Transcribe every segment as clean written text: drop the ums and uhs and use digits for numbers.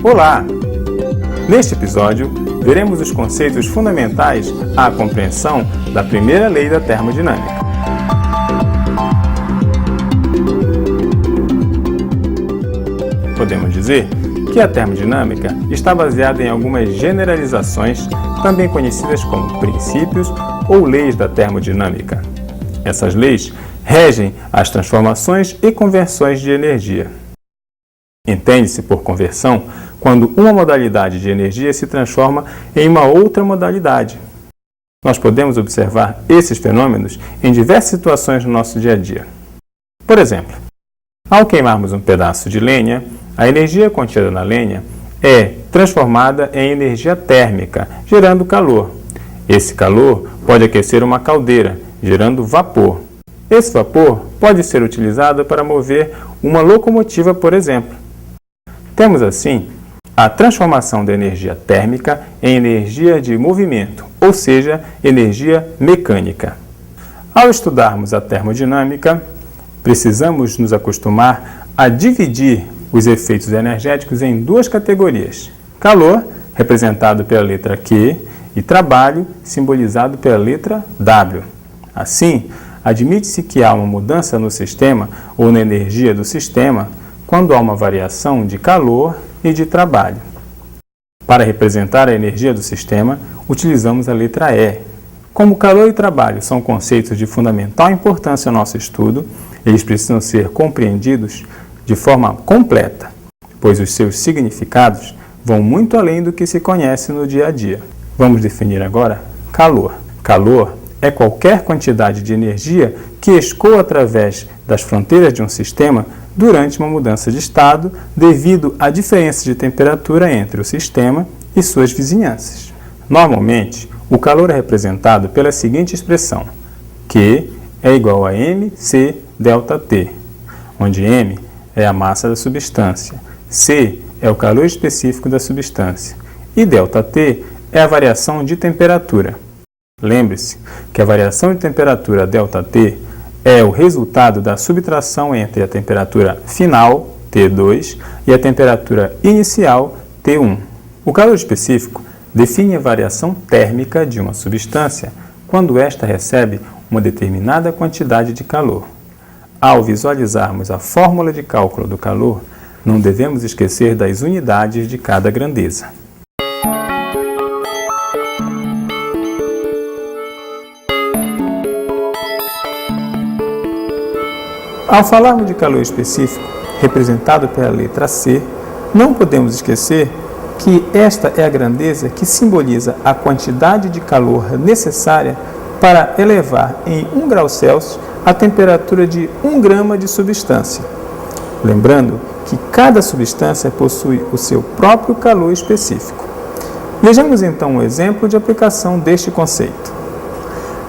Olá! Neste episódio, veremos os conceitos fundamentais à compreensão da primeira lei da termodinâmica. Podemos dizer que a termodinâmica está baseada em algumas generalizações, também conhecidas como princípios ou leis da termodinâmica. Essas leis regem as transformações e conversões de energia. Entende-se por conversão quando uma modalidade de energia se transforma em uma outra modalidade. Nós podemos observar esses fenômenos em diversas situações no nosso dia a dia. Por exemplo, ao queimarmos um pedaço de lenha, a energia contida na lenha é transformada em energia térmica, gerando calor. Esse calor pode aquecer uma caldeira, gerando vapor. Esse vapor pode ser utilizado para mover uma locomotiva, por exemplo. Temos, assim, a transformação da energia térmica em energia de movimento, ou seja, energia mecânica. Ao estudarmos a termodinâmica, precisamos nos acostumar a dividir os efeitos energéticos em duas categorias: calor, representado pela letra Q, e trabalho, simbolizado pela letra W. Assim, admite-se que há uma mudança no sistema ou na energia do sistema quando há uma variação de calor e de trabalho. Para representar a energia do sistema, utilizamos a letra E. Como calor e trabalho são conceitos de fundamental importância no nosso estudo, eles precisam ser compreendidos de forma completa, pois os seus significados vão muito além do que se conhece no dia a dia. Vamos definir agora calor. Calor é qualquer quantidade de energia que escoa através das fronteiras de um sistema durante uma mudança de estado devido à diferença de temperatura entre o sistema e suas vizinhanças. Normalmente, o calor é representado pela seguinte expressão: Q é igual a mc ΔT, onde m é a massa da substância, C é o calor específico da substância e ΔT é a variação de temperatura. Lembre-se que a variação de temperatura ΔT é o resultado da subtração entre a temperatura final, T2, e a temperatura inicial, T1. O calor específico define a variação térmica de uma substância quando esta recebe uma determinada quantidade de calor. Ao visualizarmos a fórmula de cálculo do calor, não devemos esquecer das unidades de cada grandeza. Ao falarmos de calor específico, representado pela letra C, não podemos esquecer que esta é a grandeza que simboliza a quantidade de calor necessária para elevar em 1 grau Celsius a temperatura de 1 grama de substância. Lembrando que cada substância possui o seu próprio calor específico. Vejamos então um exemplo de aplicação deste conceito.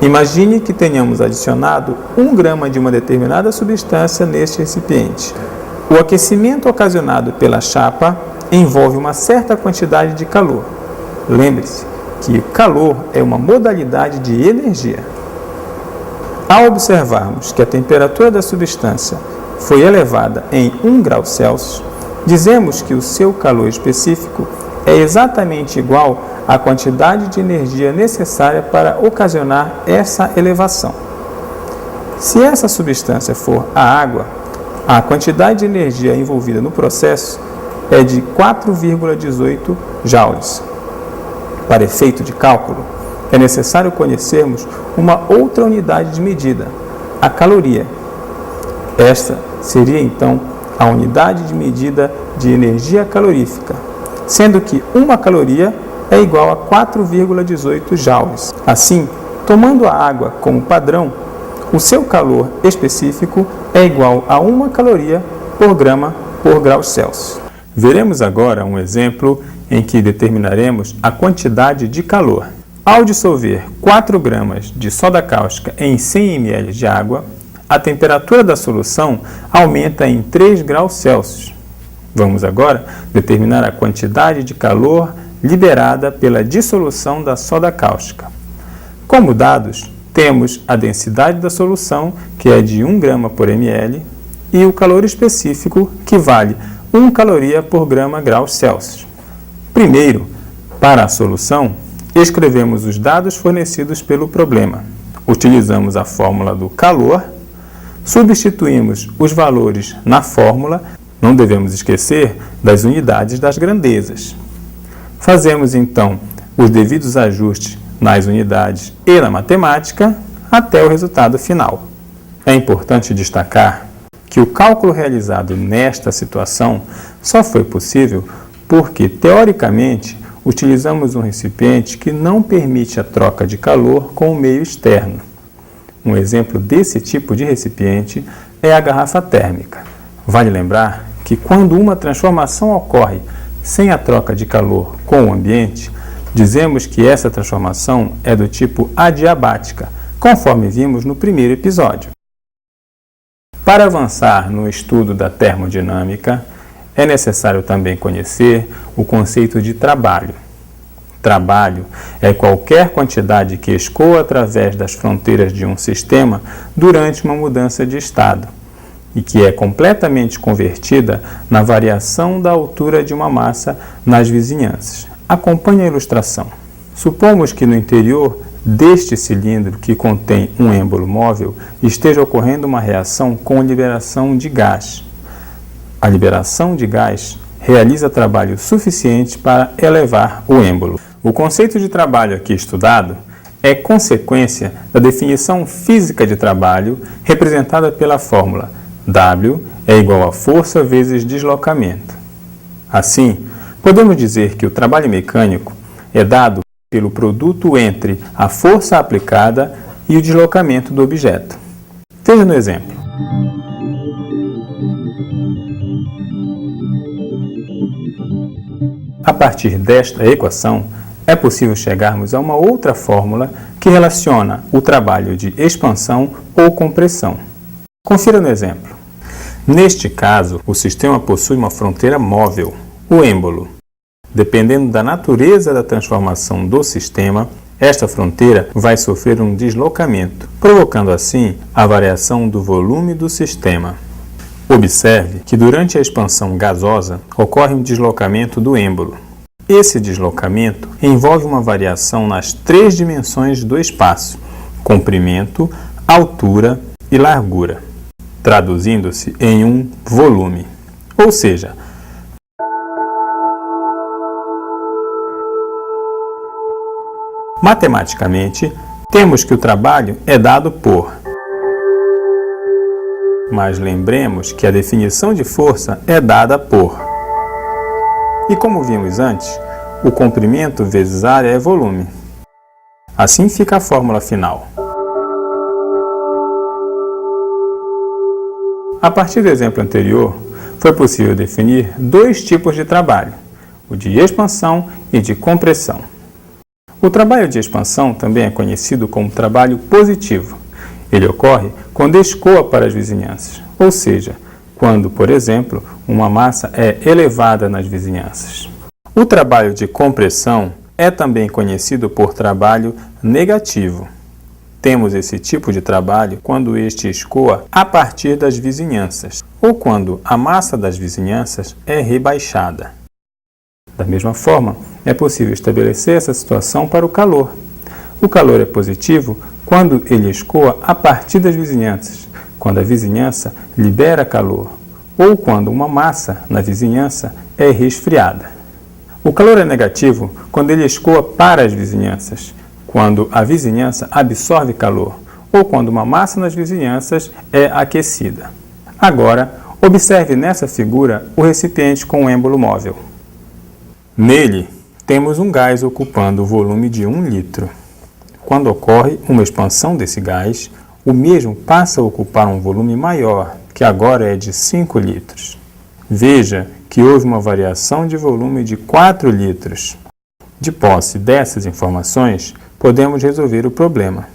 Imagine que tenhamos adicionado 1 grama de uma determinada substância neste recipiente. O aquecimento ocasionado pela chapa envolve uma certa quantidade de calor. Lembre-se que o calor é uma modalidade de energia. Ao observarmos que a temperatura da substância foi elevada em 1 grau Celsius, dizemos que o seu calor específico é exatamente igual à quantidade de energia necessária para ocasionar essa elevação. Se essa substância for a água, a quantidade de energia envolvida no processo é de 4,18 joules. Para efeito de cálculo, é necessário conhecermos uma outra unidade de medida, a caloria. Esta seria, então, a unidade de medida de energia calorífica, sendo que uma caloria é igual a 4,18 joules. Assim, tomando a água como padrão, o seu calor específico é igual a 1 caloria por grama por grau Celsius. Veremos agora um exemplo em que determinaremos a quantidade de calor. Ao dissolver 4 gramas de soda cáustica em 100 ml de água, a temperatura da solução aumenta em 3 graus Celsius. Vamos agora determinar a quantidade de calor liberada pela dissolução da soda cáustica. Como dados, temos a densidade da solução, que é de 1 grama por ml, e o calor específico, que vale 1 caloria por grama graus Celsius. Primeiro, para a solução, escrevemos os dados fornecidos pelo problema. Utilizamos a fórmula do calor, substituímos os valores na fórmula, não devemos esquecer das unidades das grandezas. Fazemos então os devidos ajustes nas unidades e na matemática até o resultado final. É importante destacar que o cálculo realizado nesta situação só foi possível porque, teoricamente, utilizamos um recipiente que não permite a troca de calor com o meio externo. Um exemplo desse tipo de recipiente é a garrafa térmica. Vale lembrar que quando uma transformação ocorre sem a troca de calor com o ambiente, dizemos que essa transformação é do tipo adiabática, conforme vimos no primeiro episódio. Para avançar no estudo da termodinâmica, é necessário também conhecer o conceito de trabalho. Trabalho é qualquer quantidade que escoa através das fronteiras de um sistema durante uma mudança de estado e que é completamente convertida na variação da altura de uma massa nas vizinhanças. Acompanhe a ilustração. Supomos que no interior deste cilindro que contém um êmbolo móvel esteja ocorrendo uma reação com liberação de gás. A liberação de gás realiza trabalho suficiente para elevar o êmbolo. O conceito de trabalho aqui estudado é consequência da definição física de trabalho representada pela fórmula W é igual a força vezes deslocamento. Assim, podemos dizer que o trabalho mecânico é dado pelo produto entre a força aplicada e o deslocamento do objeto. Veja no exemplo. A partir desta equação, é possível chegarmos a uma outra fórmula que relaciona o trabalho de expansão ou compressão. Confira no exemplo. Neste caso, o sistema possui uma fronteira móvel, o êmbolo. Dependendo da natureza da transformação do sistema, esta fronteira vai sofrer um deslocamento, provocando assim a variação do volume do sistema. Observe que durante a expansão gasosa ocorre um deslocamento do êmbolo. Esse deslocamento envolve uma variação nas 3 dimensões do espaço: comprimento, altura e largura, traduzindo-se em um volume. Ou seja, matematicamente, temos que o trabalho é dado por. Mas lembremos que a definição de força é dada por. E como vimos antes, o comprimento vezes área é volume. Assim fica a fórmula final. A partir do exemplo anterior, foi possível definir 2 tipos de trabalho, o de expansão e de compressão. O trabalho de expansão também é conhecido como trabalho positivo. Ele ocorre quando escoa para as vizinhanças, ou seja, quando, por exemplo, uma massa é elevada nas vizinhanças. O trabalho de compressão é também conhecido por trabalho negativo. Temos esse tipo de trabalho quando este escoa a partir das vizinhanças, ou quando a massa das vizinhanças é rebaixada. Da mesma forma, é possível estabelecer essa situação para o calor. O calor é positivo quando ele escoa a partir das vizinhanças, quando a vizinhança libera calor, ou quando uma massa na vizinhança é resfriada. O calor é negativo quando ele escoa para as vizinhanças, quando a vizinhança absorve calor, ou quando uma massa nas vizinhanças é aquecida. Agora, observe nessa figura o recipiente com um êmbolo móvel. Nele, temos um gás ocupando o volume de 1 litro. Quando ocorre uma expansão desse gás, o mesmo passa a ocupar um volume maior, que agora é de 5 litros. Veja que houve uma variação de volume de 4 litros. De posse dessas informações, podemos resolver o problema.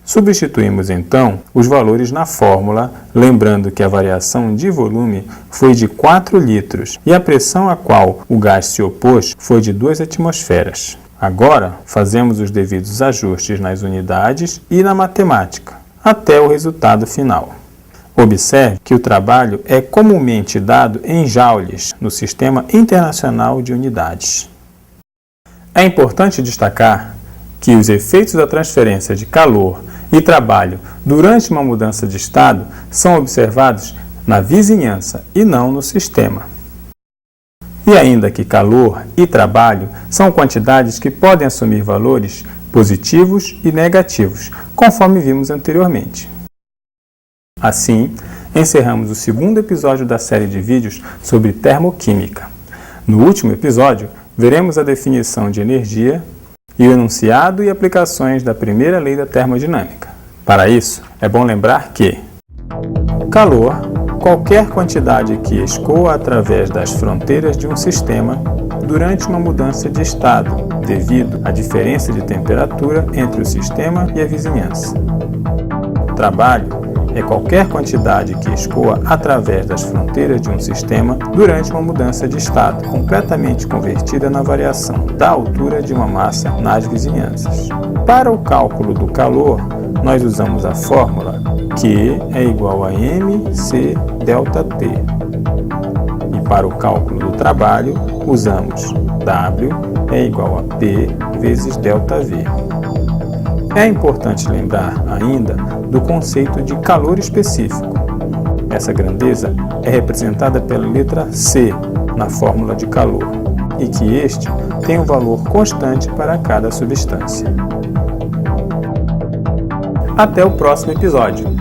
Substituímos então os valores na fórmula, lembrando que a variação de volume foi de 4 litros e a pressão a qual o gás se opôs foi de 2 atmosferas. Agora, fazemos os devidos ajustes nas unidades e na matemática, até o resultado final. Observe que o trabalho é comumente dado em joules no Sistema Internacional de Unidades. É importante destacar que os efeitos da transferência de calor e trabalho durante uma mudança de estado são observados na vizinhança e não no sistema. E ainda que calor e trabalho são quantidades que podem assumir valores positivos e negativos, conforme vimos anteriormente. Assim, encerramos o segundo episódio da série de vídeos sobre termoquímica. No último episódio, veremos a definição de energia e o enunciado e aplicações da primeira lei da termodinâmica. Para isso, é bom lembrar que calor, qualquer quantidade que escoa através das fronteiras de um sistema durante uma mudança de estado, devido à diferença de temperatura entre o sistema e a vizinhança. Trabalho é qualquer quantidade que escoa através das fronteiras de um sistema durante uma mudança de estado, completamente convertida na variação da altura de uma massa nas vizinhanças. Para o cálculo do calor, nós usamos a fórmula Q é igual a mc ΔT. E para o cálculo do trabalho, usamos W é igual a P vezes ΔV. É importante lembrar ainda do conceito de calor específico. Essa grandeza é representada pela letra C na fórmula de calor e que este tem um valor constante para cada substância. Até o próximo episódio!